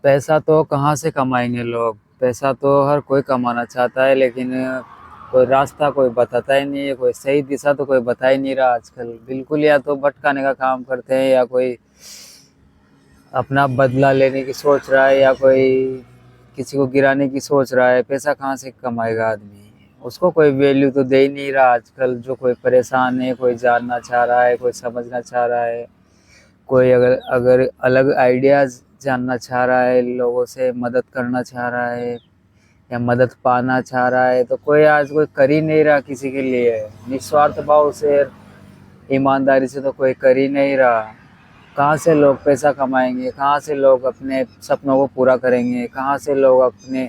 पैसा तो कहाँ से कमाएंगे लोग। पैसा तो हर कोई कमाना चाहता है, लेकिन कोई रास्ता कोई बताता ही नहीं है। कोई सही दिशा तो कोई बता ही नहीं रहा आजकल। बिल्कुल या तो भटकाने का काम करते हैं, या कोई अपना बदला लेने की सोच रहा है, या कोई किसी को गिराने की सोच रहा है। पैसा कहाँ से कमाएगा आदमी, उसको कोई वैल्यू तो दे ही नहीं रहा आजकल। जो कोई परेशान है, कोई जानना चाह रहा है, कोई समझना चाह रहा है, कोई अगर अगर अलग आइडियाज जानना चाह रहा है, लोगों से मदद करना चाह रहा है या मदद पाना चाह रहा है, तो कोई आज कोई कर ही नहीं रहा किसी के लिए। निस्वार्थ भाव से, ईमानदारी से तो कोई कर ही नहीं रहा। कहाँ से लोग पैसा कमाएंगे, कहाँ से लोग अपने सपनों को पूरा करेंगे, कहाँ से लोग अपने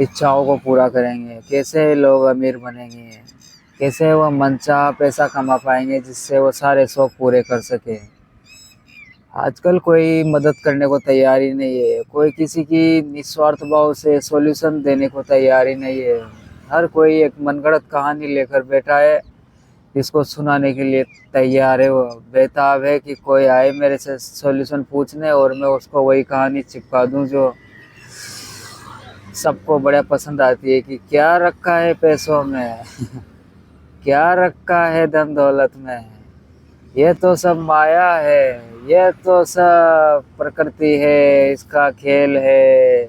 इच्छाओं को पूरा करेंगे, कैसे लोग अमीर बनेंगे, कैसे वो मनचाहा पैसा कमा पाएंगे जिससे वो सारे शौक पूरे कर सके। आजकल कोई मदद करने को तैयार ही नहीं है। कोई किसी की निस्वार्थ भाव से सॉल्यूशन देने को तैयार ही नहीं है। हर कोई एक मनगढ़ंत कहानी लेकर बैठा है, जिसको सुनाने के लिए तैयार है। वो बेताब है कि कोई आए मेरे से सॉल्यूशन पूछने और मैं उसको वही कहानी चिपका दूं जो सबको बड़ा पसंद आती है। कि क्या रखा है पैसों में क्या रखा है धन दौलत में, ये तो सब माया है, ये तो सब प्रकृति है, इसका खेल है।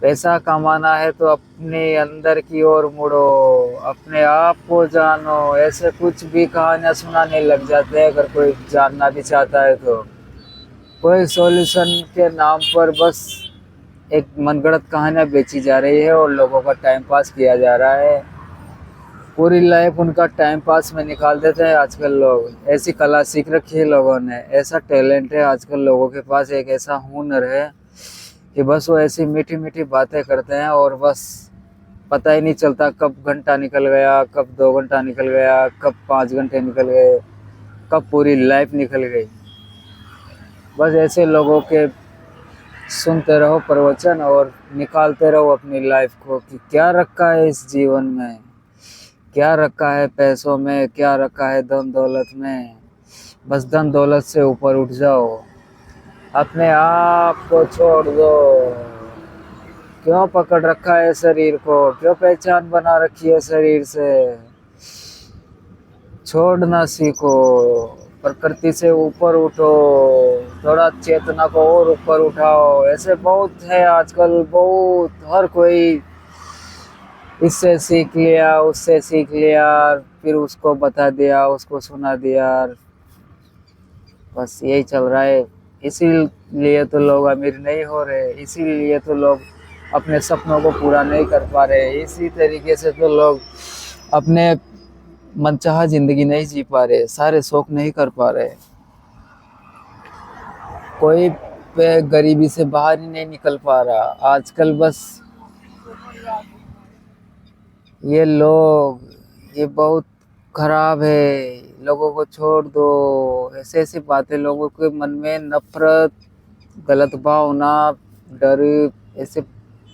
पैसा कमाना है तो अपने अंदर की ओर मुड़ो, अपने आप को जानो। ऐसे कुछ भी कहानियां सुनाने लग जाते हैं अगर कोई जानना भी चाहता है तो। कोई सॉल्यूशन के नाम पर बस एक मनगढ़ंत कहानियां बेची जा रही है और लोगों का टाइम पास किया जा रहा है। पूरी लाइफ उनका टाइम पास में निकाल देते हैं आजकल लोग। ऐसी कला सीख रखी है लोगों ने, ऐसा टैलेंट है आजकल लोगों के पास, एक ऐसा हुनर है कि बस वो ऐसी मीठी मीठी बातें करते हैं और बस पता ही नहीं चलता कब घंटा निकल गया, कब 2 घंटा निकल गया, कब 5 घंटे निकल गए, कब पूरी लाइफ निकल गई। बस ऐसे लोगों के सुनते रहो प्रवचन और निकालते रहो अपनी लाइफ को कि क्या रखा है इस जीवन में, क्या रखा है पैसों में, क्या रखा है धन दौलत में। बस धन दौलत से ऊपर उठ जाओ, अपने आप को छोड़ दो। क्यों पकड़ रखा है शरीर को, क्यों पहचान बना रखी है शरीर से। छोड़ना सीखो, प्रकृति से ऊपर उठो, थोड़ा चेतना को और ऊपर उठाओ। ऐसे बहुत है आजकल, बहुत। हर कोई इससे सीख लिया, उससे सीख लिया, फिर उसको बता दिया, उसको सुना दिया। बस यही चल रहा है। इसीलिए तो लोग अमीर नहीं हो रहे, इसीलिए तो लोग अपने सपनों को पूरा नहीं कर पा रहे, इसी तरीके से तो लोग अपने मनचाहा जिंदगी नहीं जी पा रहे, सारे शौक नहीं कर पा रहे। कोई पे गरीबी से बाहर ही नहीं निकल पा रहा आजकल। बस ये लोग, ये बहुत खराब है। लोगों को छोड़ दो। ऐसे ऐसी बातें, लोगों के मन में नफरत, गलत भावना, डर ऐसे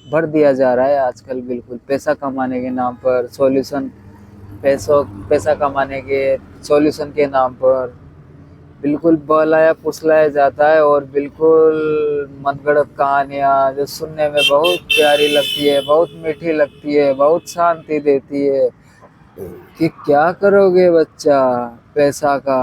भर दिया जा रहा है आजकल। बिल्कुल पैसा कमाने के नाम पर सॉल्यूशन, पैसा कमाने के सॉल्यूशन के नाम पर बिल्कुल बहलाया फुसलाया जाता है। और बिल्कुल मनगढ़ंत कहानियाँ जो सुनने में बहुत प्यारी लगती है, बहुत मीठी लगती है, बहुत शांति देती है। कि क्या करोगे बच्चा पैसा का,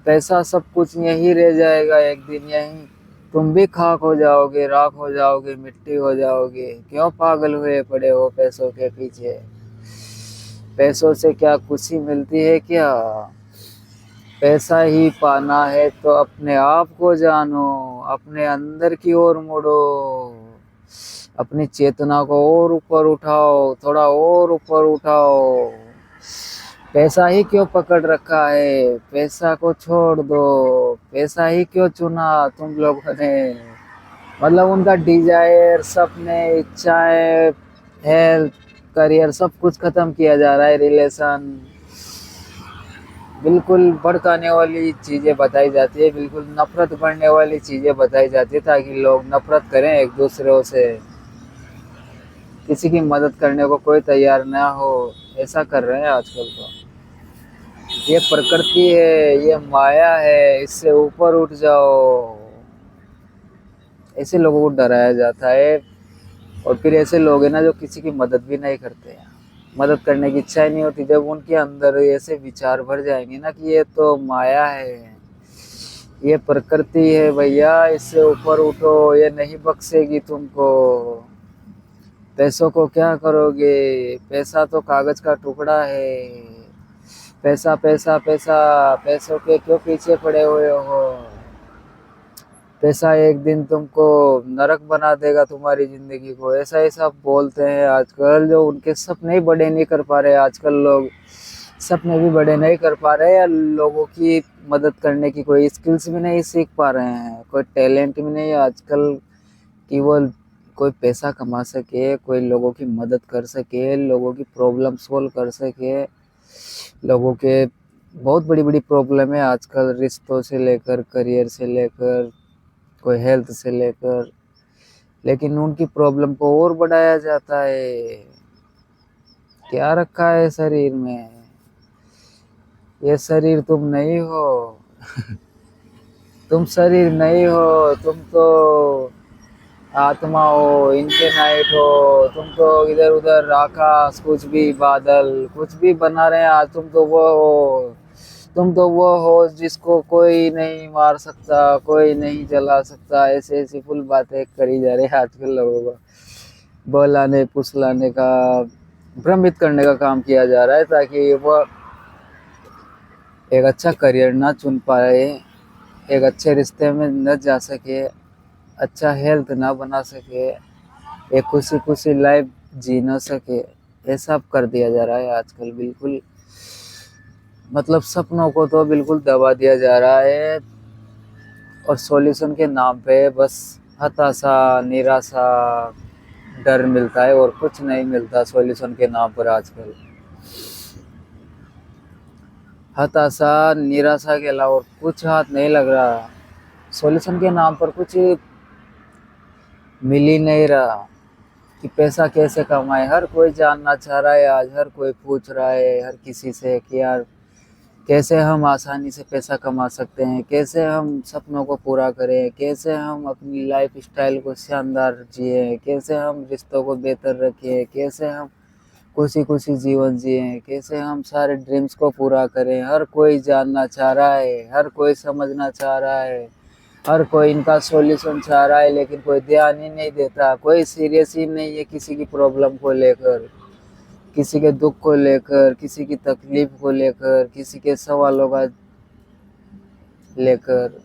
पैसा सब कुछ यहीं रह जाएगा एक दिन। यहीं तुम भी खाक हो जाओगे, राख हो जाओगे, मिट्टी हो जाओगे। क्यों पागल हुए पड़े हो पैसों के पीछे। पैसों से क्या खुशी मिलती है क्या। पैसा ही पाना है तो अपने आप को जानो, अपने अंदर की ओर मुड़ो, अपनी चेतना को और ऊपर उठाओ, थोड़ा और ऊपर उठाओ। पैसा ही क्यों पकड़ रखा है, पैसा को छोड़ दो। पैसा ही क्यों चुना तुम लोगों ने। मतलब उनका डिजायर, सपने, इच्छाएं, हेल्थ, करियर सब कुछ खत्म किया जा रहा है। रिलेशन, बिल्कुल भड़काने वाली चीज़ें बताई जाती है, बिल्कुल नफरत बढ़ने वाली चीज़ें बताई जाती है, ताकि लोग नफरत करें एक दूसरों से। किसी की मदद करने को कोई तैयार ना हो, ऐसा कर रहे हैं आजकल तो। ये प्रकृति है, ये माया है, इससे ऊपर उठ जाओ। ऐसे लोगों को डराया जाता है। और फिर ऐसे लोग हैं ना जो किसी की मदद भी नहीं करते हैं, मदद करने की इच्छा ही नहीं होती। जब उनके अंदर ऐसे विचार भर जाएंगे ना कि ये तो माया है, ये प्रकृति है भैया, इससे ऊपर उठो, ये नहीं बख्शेगी तुमको। पैसों को क्या करोगे, पैसा तो कागज का टुकड़ा है। पैसा पैसा पैसा, पैसों के क्यों पीछे पड़े हुए हो। पैसा एक दिन तुमको नरक बना देगा तुम्हारी जिंदगी को, ऐसा ऐसा बोलते हैं आजकल। जो उनके सपने ही बड़े नहीं कर पा रहे आजकल लोग, सपने भी बड़े नहीं कर पा रहे, या लोगों की मदद करने की कोई स्किल्स भी नहीं सीख पा रहे हैं, कोई टैलेंट भी नहीं है आजकल कि वो कोई पैसा कमा सके, कोई लोगों की मदद कर सके, लोगों की प्रॉब्लम सोल्व कर सके। लोगों के बहुत बड़ी बड़ी प्रॉब्लम है आजकल, रिश्तों से लेकर, करियर से लेकर, कोई हेल्थ से लेकर, लेकिन उनकी प्रॉब्लम को और बढ़ाया जाता है। क्या रखा है शरीर में, ये शरीर तुम नहीं हो। तुम शरीर नहीं हो, तुम तो आत्मा हो, इनफिनाइट हो। तुम तो इधर उधर आकाश, कुछ भी बादल, कुछ भी बना रहे हैं आज, तुम तो वो हो। तुम तो वो हो जिसको कोई नहीं मार सकता, कोई नहीं जला सकता। ऐसे ऐसी फुल बातें करी जा रही है आजकल लोगों को, बहलाने फुसलाने का, भ्रमित करने का काम किया जा रहा है, ताकि वो एक अच्छा करियर ना चुन पाए, एक अच्छे रिश्ते में न जा सके, अच्छा हेल्थ ना बना सके, एक खुशी खुशी लाइफ जी ना सके। ये सब कर दिया जा रहा है आजकल, बिल्कुल मतलब सपनों को तो बिल्कुल दबा दिया जा रहा है। और सॉल्यूशन के नाम पे बस हताशा, निराशा, डर मिलता है, और कुछ नहीं मिलता सॉल्यूशन के नाम पर आजकल। हताशा, निराशा के अलावा और कुछ हाथ नहीं लग रहा। सॉल्यूशन के नाम पर कुछ मिल ही नहीं रहा कि पैसा कैसे कमाए। हर कोई जानना चाह रहा है आज, हर कोई पूछ रहा है हर किसी से कि यार कैसे हम आसानी से पैसा कमा सकते हैं, कैसे हम सपनों को पूरा करें, कैसे हम अपनी लाइफ स्टाइल को शानदार जिए, कैसे हम रिश्तों को बेहतर रखें, कैसे हम खुशी खुशी जीवन जिए, कैसे हम सारे ड्रीम्स को पूरा करें। हर कोई जानना चाह रहा है, हर कोई समझना चाह रहा है, हर कोई इनका सॉल्यूशन चाह रहा है, लेकिन कोई ध्यान ही नहीं देता, कोई सीरियस ही नहीं है किसी की प्रॉब्लम को लेकर, किसी के दुख को लेकर, किसी की तकलीफ को लेकर, किसी के सवालों का लेकर।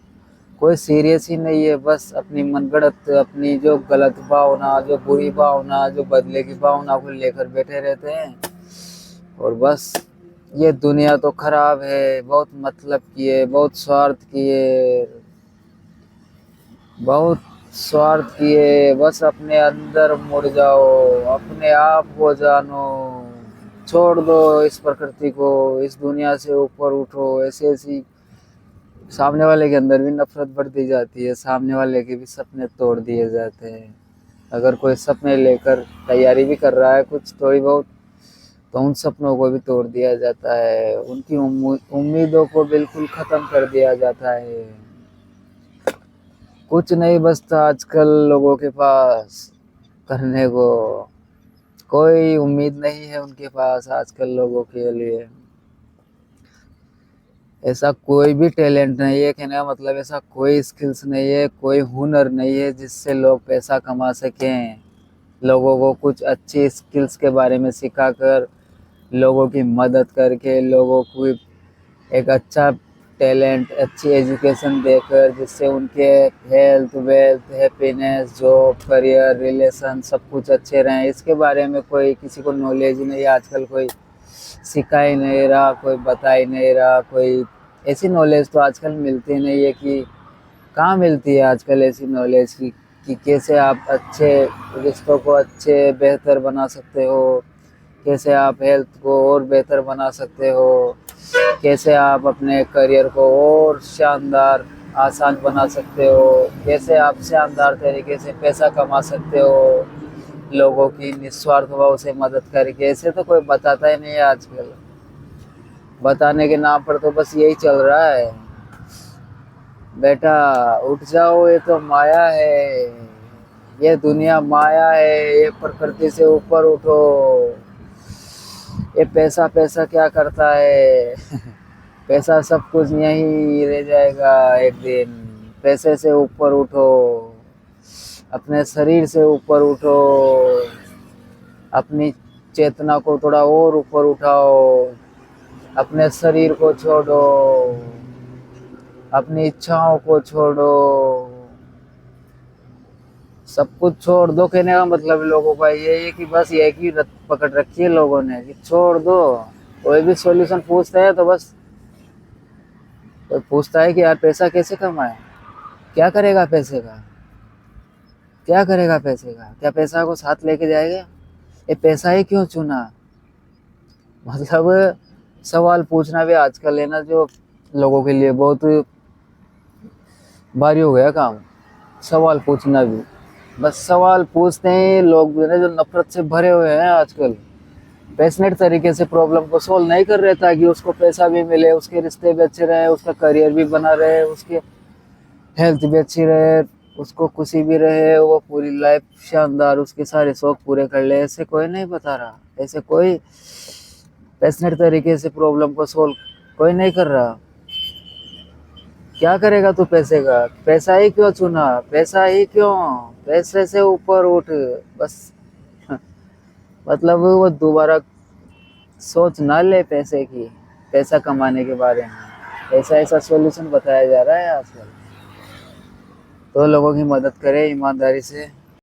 कोई सीरियस ही नहीं है, बस अपनी मनगढ़ंत, अपनी जो गलत भावना, जो बुरी भावना, जो बदले की भावना को लेकर बैठे रहते हैं। और बस ये दुनिया तो खराब है, बहुत मतलब की है, बहुत स्वार्थ की है, बहुत स्वार्थ किए। बस अपने अंदर मुड़ जाओ, अपने आप को जानो, छोड़ दो इस प्रकृति को, इस दुनिया से ऊपर उठो। ऐसी ऐसी सामने वाले के अंदर भी नफरत बढ़ दी जाती है, सामने वाले के भी सपने तोड़ दिए जाते हैं। अगर कोई सपने लेकर तैयारी भी कर रहा है कुछ थोड़ी बहुत, तो उन सपनों को भी तोड़ दिया जाता है, उनकी उम्मीदों को बिल्कुल ख़त्म कर दिया जाता है। कुछ नहीं बचता आजकल लोगों के पास करने को, कोई उम्मीद नहीं है उनके पास आजकल लोगों के लिए। ऐसा कोई भी टैलेंट नहीं है, कहने का मतलब ऐसा कोई स्किल्स नहीं है, कोई हुनर नहीं है जिससे लोग पैसा कमा सकें। लोगों को कुछ अच्छी स्किल्स के बारे में सिखाकर, लोगों की मदद करके, लोगों को एक अच्छा टैलेंट, अच्छी एजुकेशन देकर, जिससे उनके health, wealth, happiness, job, career, relation सब कुछ अच्छे रहें, इसके बारे में कोई किसी को नॉलेज ही नहीं है आजकल। कोई सिखा ही नहीं रहा, कोई बता ही नहीं रहा, कोई ऐसी नॉलेज तो आजकल मिलती नहीं है। कि कहाँ मिलती है आजकल ऐसी नॉलेज कि कैसे आप अच्छे रिश्तों को अच्छे बेहतर बना सकते हो, कैसे आप हेल्थ को और बेहतर बना सकते हो, कैसे आप अपने करियर को और शानदार आसान बना सकते हो, कैसे आप शानदार तरीके से पैसा कमा सकते हो, लोगों की निस्वार्थ भाव से मदद करके। ऐसे तो कोई बताता ही नहीं है आजकल। बताने के नाम पर तो बस यही चल रहा है, बेटा उठ जाओ, ये तो माया है, ये दुनिया माया है, ये प्रकृति से ऊपर उठो। ये पैसा पैसा क्या करता है? पैसा सब कुछ यहीं रह जाएगा एक दिन। पैसे से ऊपर उठो, अपने शरीर से ऊपर उठो, अपनी चेतना को थोड़ा और ऊपर उठाओ, अपने शरीर को छोड़ो, अपनी इच्छाओं को छोड़ो, सब कुछ छोड़ दो। कहने का मतलब लोगों का ये है कि बस ये की रत पकड़ रखी है लोगों ने कि छोड़ दो। कोई भी सॉल्यूशन पूछता है तो बस कोई पूछता है कि यार पैसा कैसे कमाए, क्या करेगा पैसे का, क्या करेगा पैसे का, क्या पैसा को साथ लेके जाएगा, ये पैसा ही क्यों चुना। मतलब सवाल पूछना भी आजकल है ना जो लोगों के लिए बहुत भारी हो गया काम। सवाल पूछना भी, बस सवाल पूछते हैं लोग जो नफरत से भरे हुए हैं आजकल। पैशनेट तरीके से प्रॉब्लम को सोल्व नहीं कर रहे ताकि उसको पैसा भी मिले, उसके रिश्ते भी अच्छे रहे, उसका करियर भी बना रहे, उसकी हेल्थ भी अच्छी रहे, उसको खुशी भी रहे, वो पूरी लाइफ शानदार उसके सारे शौक पूरे कर ले। ऐसे कोई नहीं बता रहा, ऐसे कोई पैशनेट तरीके से प्रॉब्लम को सोल्व कोई नहीं कर रहा। क्या करेगा तू पैसे का, पैसा ही क्यों चुना, पैसा ही क्यों, पैसे से ऊपर उठ बस। मतलब वो दोबारा सोच ना ले पैसे की, पैसा कमाने के बारे में। ऐसा ऐसा सॉल्यूशन बताया जा रहा है आजकल। तो लोगों की मदद करें ईमानदारी से।